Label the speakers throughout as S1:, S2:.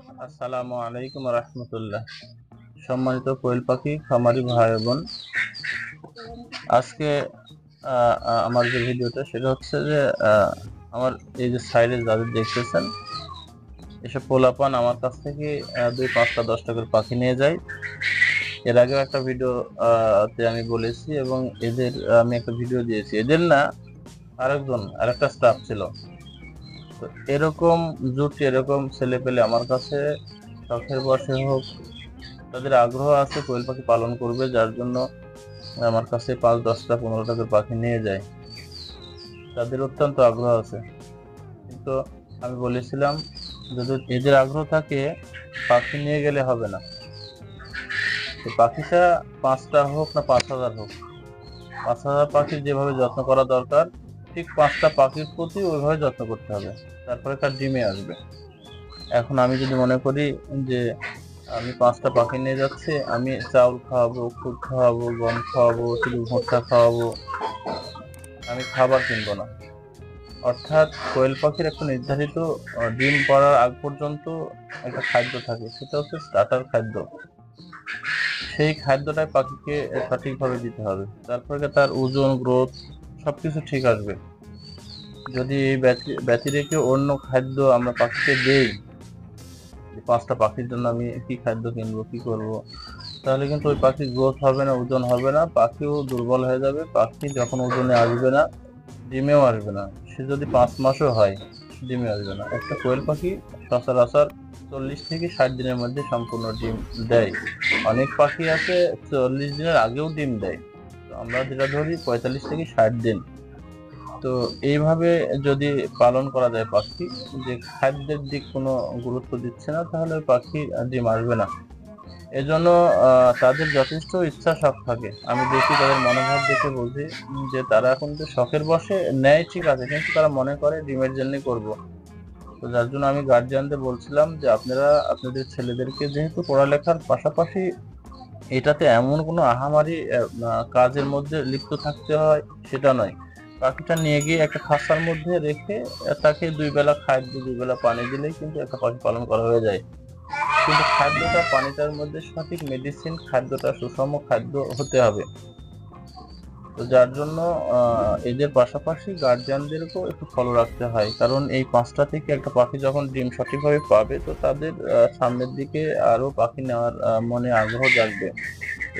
S1: আসসালামু আলাইকুম রহমতুল্লাহ। সম্মানিত কোয়েল পাখি খামারি ভাই বোন, আজকে আমার যে ভিডিওটা সেটা হচ্ছে যে আমার এই যে সাইডে যাদের দেখতেছেন, এসব পোলাপান আমার কাছ থেকে 2, 5টা 10টা করে পাখি নিয়ে যায়। এর আগেও একটা ভিডিও তে আমি বলেছি এবং এদের আমি একটা ভিডিও দিয়েছি। এদের না, আরেকটা স্টাফ ছিল। তো এরকম জুটি, এরকম ছেলে পেলে আমার কাছে শখের বশে হোক, তাদের আগ্রহ আছে কোয়েল পাখি পালন করবে, যার জন্য আমার কাছে 5, 10টা, 15টা করে পাখি নিয়ে যায়। তাদের অত্যন্ত আগ্রহ আছে, কিন্তু আমি বলেছিলাম যদি এদের আগ্রহ থাকে পাখি নিয়ে গেলে হবে না। তো পাখিটা 5টা হোক না 5,000 হোক, 5,000 পাখির যেভাবে যত্ন করা দরকার, ঠিক 5টা পাখির প্রতি ওইভাবে যত্ন করতে হবে, তারপরে তার ডিমে আসবে। এখন আমি যদি মনে করি যে আমি 5টা পাখি নিয়ে যাচ্ছি, আমি চাউল খাওয়াবো, খুদ খাওয়াবো, গম খাওয়াবো, শুধু ভুট্টা খাওয়াবো, আমি খাবার কিনবো না। অর্থাৎ কোয়েল পাখির একটা নির্ধারিত ডিম পাড়ার আগ পর্যন্ত একটা খাদ্য থাকে, সেটা হচ্ছে স্টার্টার খাদ্য। সেই খাদ্যটাই পাখিকে সঠিকভাবে দিতে হবে, তারপরে তার ওজন, গ্রোথ সবকিছু ঠিক আসবে। যদি এই ব্যতি রেখে অন্য খাদ্য আমরা পাখিকে দেই, 5টা পাখির জন্য আমি কি খাদ্য কিনবো, কি করব, তাহলে কিন্তু ওই পাখির গ্রোথ হবে না, ওজন হবে না, পাখিও দুর্বল হয়ে যাবে। পাখি যখন ওজনে আসবে না, ডিমেও আসবে না। সে যদি 5 মাসও হয়, ডিমে আসবে না। একটা কোয়েল পাখি সচরাচর 40 থেকে 60 দিনের মধ্যে সম্পূর্ণ ডিম দেয়। অনেক পাখি আছে 40 দিনের আগেও ডিম দেয়। তো আমরা যেটা ধরি 45 থেকে 60 দিন। তো এইভাবে যদি পালন করা যায় পাখি, যে খাদ্যের দিক কোনো গুরুত্ব দিচ্ছে না, তাহলে ওই পাখি ডিম আসবে না। এজন্য তাদের যথেষ্ট ইচ্ছা শখ থাকে, আমি দেখি তাদের মনোভাব দেখে বুঝি যে তারা এখন যে শখের বশে নেয় ঠিক আছে, কিন্তু তারা মনে করে ডিমের জন্যই করব। তো যার জন্য আমি গার্জিয়ানদের বলছিলাম যে আপনারা আপনাদের ছেলেদেরকে, যেহেতু পড়ালেখার পাশাপাশি এটাতে এমন কোনো আহামরি কাজের মধ্যে লিপ্ত থাকতে হয় সেটা নয়। পাখিটা নিয়ে গিয়ে একটা খাঁচার মধ্যে রেখে তাকে 2 বেলা খাদ্য, 2 বেলা পানি দিলেই কিন্তু একটা পাখি পালন করা হয়ে যায়। কিন্তু খাদ্যটা, পানিটার মধ্যে সঠিক মেডিসিন, খাদ্যটা সুষম খাদ্য হতে হবে। তো যার জন্য এদের পাশাপাশি গার্জিয়ানদেরকেও একটু ফলো রাখতে হয়, কারণ এই 5টা থেকে একটা পাখি যখন ডিম সঠিকভাবে পাবে, তো তাদের সামনের দিকে আরো পাখি নেওয়ার মনে আগ্রহ জাগবে।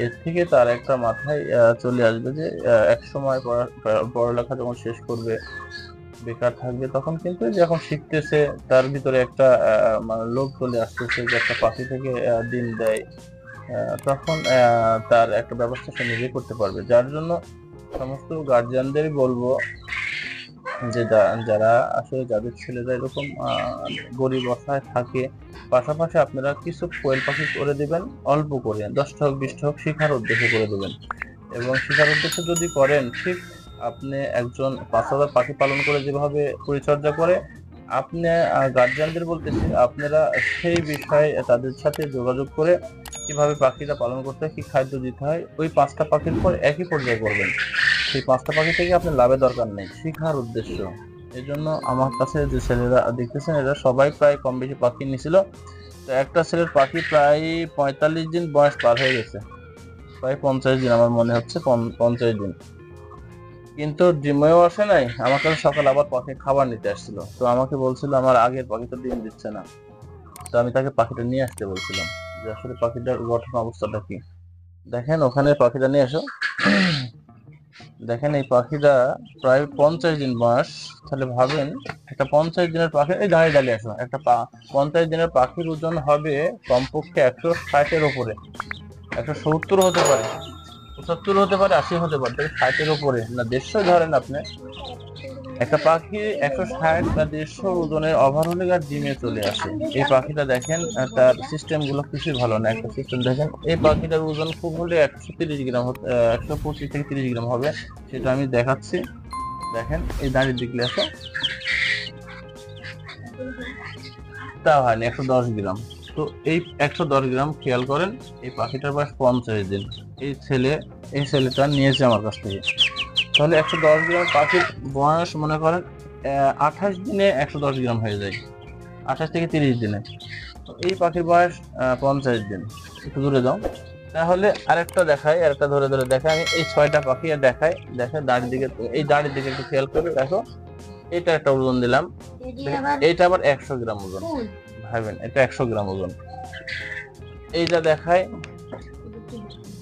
S1: এর থেকে তার একটা মাথায় চলে আসবে যে এক সময় পড়ালেখা যখন শেষ করবে, বেকার থাকবে, তখন কিন্তু যখন শিখতেছে তার ভিতরে একটা মানে লোভ চলে আসতেছে যে একটা পাখি থেকে ডিম দেয়। তখন তার একটা ব্যবস্থা সে নিজে করতে পারবে। যার জন্য সমস্ত গার্জিয়ানদেরই বলবো যে যারা আসলে, যাদের ছেলেরা এরকম গরিব অবস্থায় থাকে, পাশাপাশি আপনারা কিছু কোয়েল পাখি করে দিবেন, অল্প করে 10টা হোক 20টা হোক, শেখার উদ্দেশ্যে করে দিবেন। এবং শেখার উদ্দেশ্যে যদি করেন, ঠিক আপনি একজন 5,000 পাখি পালন করে যেভাবে পরিচর্যা করে, আপনি গার্জিয়ানদের বলতেছি আপনারা সেই বিষয়ে তাদের সাথে যোগাযোগ করে কিভাবে পাখিটা পালন করতে হয়, কি খাদ্য দিতে হয়, ওই 5টা পাখির পর একই পর্যায়ে করবেন। সেই 5টা পাখি থেকে আপনার লাভের দরকার নেই, শেখার উদ্দেশ্য। এই জন্য আমার কাছে যে ছেলেরা দেখতেছেন, এরা সবাই প্রায় কম বেশি পাখি নিছিল। তো একটা ছেলের পাখি প্রায় 45 দিন বয়স পার হয়ে গেছে, প্রায় 50 দিন, আমার মনে হচ্ছে 50 দিন, কিন্তু ডিমেও আসে নাই। আমার কাছে সকালে আবার পাখি খাবার নিতে আসছিল, তো আমাকে বলছিল আমার আগের পাখি তো ডিম দিচ্ছে না। তো আমি তাকে পাখিটা নিয়ে আসতে বলছিলাম যে আসলে পাখিটার গঠন অবস্থাটা কি। দেখেন ওখানে পাখিটা নিয়ে এসো। দেখেন এই পাখিটা প্রায় 50 দিন বয়স। তাহলে ভাবেন, একটা 50 দিনের পাখি, এই দাঁড়িয়ে দাঁড়িয়ে আসো, একটা 50 দিনের পাখির ওজন হবে কমপক্ষে 160-এর উপরে। 170 হতে পারে, 75 হতে পারে, 80 হতে পারে, তবে 60-এর উপরে না, 150 ধরেন আপনি। একটা পাখি 160 বা 150 ওজনের ওভার হলে আর ডিমে চলে আসে। এই পাখিটা দেখেন তার সিস্টেম গুলো কিছুই ভালো না। একটা সিস্টেম দেখেন, এই পাখিটার ওজন খুব হলে 130 গ্রাম, 125 থেকে 30 গ্রাম হবে, সেটা আমি দেখাচ্ছি। দেখেন এই দাঁড়িয়ে দিকলে আসো, তা হয়নি 110 গ্রাম। তো এই 110 গ্রাম খেয়াল করেন, এই পাখিটার বয়স 50 দিন। এই ছেলেটা নিয়েছে আমার কাছ থেকে। তাহলে 110 গ্রাম পাখির বয়স মনে করেন 28 দিনে 110 গ্রাম হয়ে যায়, 28 থেকে 30 দিনে। এই পাখির বয়স 50 দিন। একটু দূরে যাও, তাহলে আরেকটা দেখাই, আরেকটা ধরে ধরে দেখাই। আমি এই 6টা পাখি আর দেখাই। দাড়ির দিকে, এই দাড়ির দিকে একটু খেয়াল করে দেখো। এটা একটা ওজন দিলাম, এইটা আবার 100 গ্রাম ওজন। ভাবেন, এটা 100 গ্রাম ওজন। এইটা দেখায়,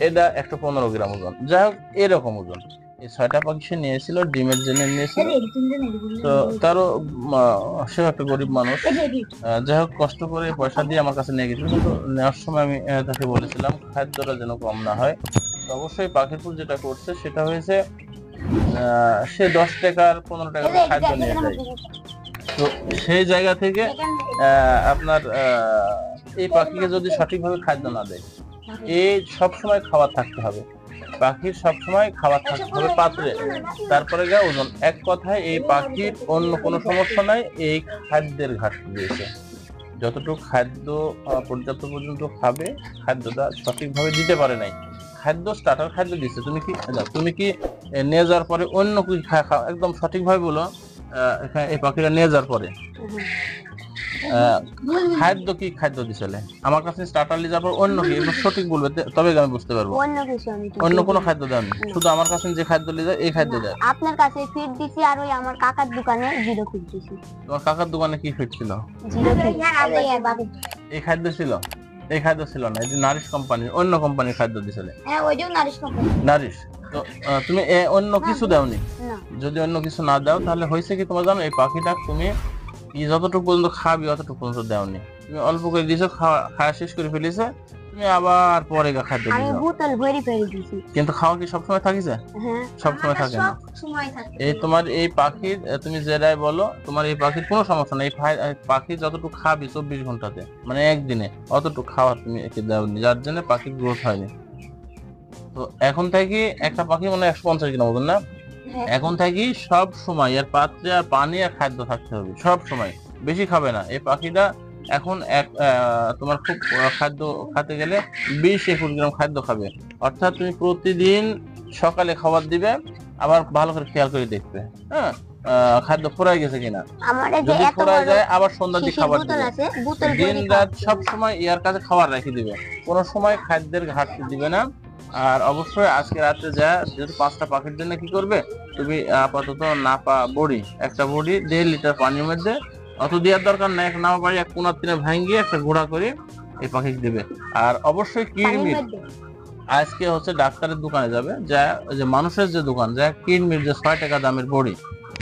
S1: এটা 115 গ্রাম ওজন। যাই হোক, এরকম ওজন। এই 6টা পাখি সে নিয়েছিল, ডিমের জন্য নিয়েছিল। তো তারও সেও একটা গরিব মানুষ। যাই হোক, কষ্ট করে পয়সা দিয়ে আমার কাছে নিয়ে গেছিল, কিন্তু নেওয়ার সময় আমি তাকে বলেছিলাম খাদ্যটা যেন কম না হয়। তো অবশ্যই পাখিরপুর যেটা করছে সেটা হয়েছে, সে 10 টাকার 15 টাকার খাদ্য নিয়ে যায়। তো সেই জায়গা থেকে আপনার এই পাখিকে যদি সঠিকভাবে খাদ্য না দেয়, এই সবসময় খাবার থাকতে হবে, পাখির সবসময় খাবার থাকতে হবে পাত্রে, তারপরে গিয়ে ওজন। এক কথায় এই পাখির অন্য কোনো সমস্যা নাই, এই খাদ্যের ঘাটতি দিয়েছে। যতটুকু খাদ্য পর্যাপ্ত পর্যন্ত খাবে, খাদ্যটা সঠিকভাবে দিতে পারে নাই। খাদ্য স্টার্টার খাদ্য দিচ্ছে, তুমি কি নিয়ে যাওয়ার পরে অন্য কিছু একদম সঠিকভাবে বলো, এই পাখিটা নিয়ে যাওয়ার পরে খাদ্য কি খাদ্য দিছিলে আমার কাছে? স্টার্টার নিয়ে যাওয়ার পর অন্য কি সঠিক বলবে, তবে আমি বুঝতে পারবো। অন্য কোনো খাদ্য দেন, শুধু আমার কাছে যে খাদ্য নিয়ে যায় এই খাদ্য দেয়।
S2: আপনার কাছে ফিড দিছি, আর ওই আমার কাকার দোকানে জিরো ফিড দিছি।
S1: তোমার কাকার দোকানে কি ফিড ছিল?
S2: Zero feed.
S1: এই খাদ্য ছিল? এই খাদ্য ছিল না, এই যে নারিশ কোম্পানির, অন্য কোম্পানির খাদ্য দিছিলে।
S2: হ্যাঁ, ওইটাও নারিশ কোম্পানি।
S1: নারিশ। তো তুমি অন্য কিছু দাওনি?
S2: না।
S1: যদি অন্য কিছু না দাও, তাহলে হয়েছে কি তোমার জানো, এই পাখিটা তুমি যতটুকু পর্যন্ত খাবি অতটুকু পর্যন্ত দাওনি। তুমি অল্প করে দিয়েছো, খাওয়া শেষ করে ফেলেছে, তুমি আবার পরে খাদ্য দিছো।
S2: আমি বোতল ভরি ভরি দিছি।
S1: কিন্তু খাওয়া কি সবসময় থাকিছে?
S2: হ্যাঁ,
S1: সবসময় থাকে না।
S2: সময় থাকে।
S1: এই তোমার এই পাখির, তুমি যেটাই বলো, তোমার এই পাখির কোনো সমস্যা নেই। পাখি যতটুকু খাবি 24 ঘন্টাতে, মানে একদিনে অতটুকু খাবার তুমি একে দাওনি, যার জন্য পাখির গ্রোথ হয়নি। তো এখন থেকে একটা পাখি মানে 150 গ্রাম ওজন না, এখন থেকে সব সময় এর পাত্রে আর পানি আর খাদ্য থাকতে হবে সব সময়। বেশি খাবে না এই পাখিটা। এখন তোমার খুব খাদ্য খেতে গেলে 20-21 গ্রাম খাদ্য খাবে। অর্থাৎ তুমি প্রতিদিন সকালে খাবার দিবে, আবার ভালো করে খেয়াল করে দেখবে, হ্যাঁ, খাদ্য ফুরাই গেছে কিনা। যদি ফুরাই যায়, আবার সন্ধ্যার দিকে খাবার দিবে। দিন রাত সব সময় ইয়ার কাছে খাবার রেখে দিবে, কোনো সময় খাদ্যের ঘাটতি দিবে না। আর অবশ্যই আজকে রাতে যা, যেহেতু 5টা পাখির জন্য কি করবে, তুমি আপাতত নাপা বড়ি, একটা বড়ি 1.5 লিটার পানির মধ্যে, অত দেওয়ার দরকার নাই, এক নামা পানি 1 কোনার তিনে ভাঙিয়ে একটা গুঁড়া করে এই পাখিকে দেবে। আর অবশ্যই কিডমির, আজকে হচ্ছে ডাক্তারের দোকানে যাবে, যা যে মানুষের যে দোকান, যা কিডমির যে 6 টাকা দামের বড়ি,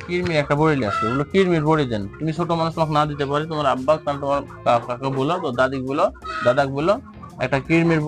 S1: কিডমির একটা বড়ি নিয়ে আসবে, ওগুলো কিডমির বড়ি দেন। তুমি ছোট মানুষ তোমাকে না দিতে পারে, তোমার আব্বা, তোমার কাকা বলো, তো দাদিকে বলো, দাদাকে বলো, একটা কিডমির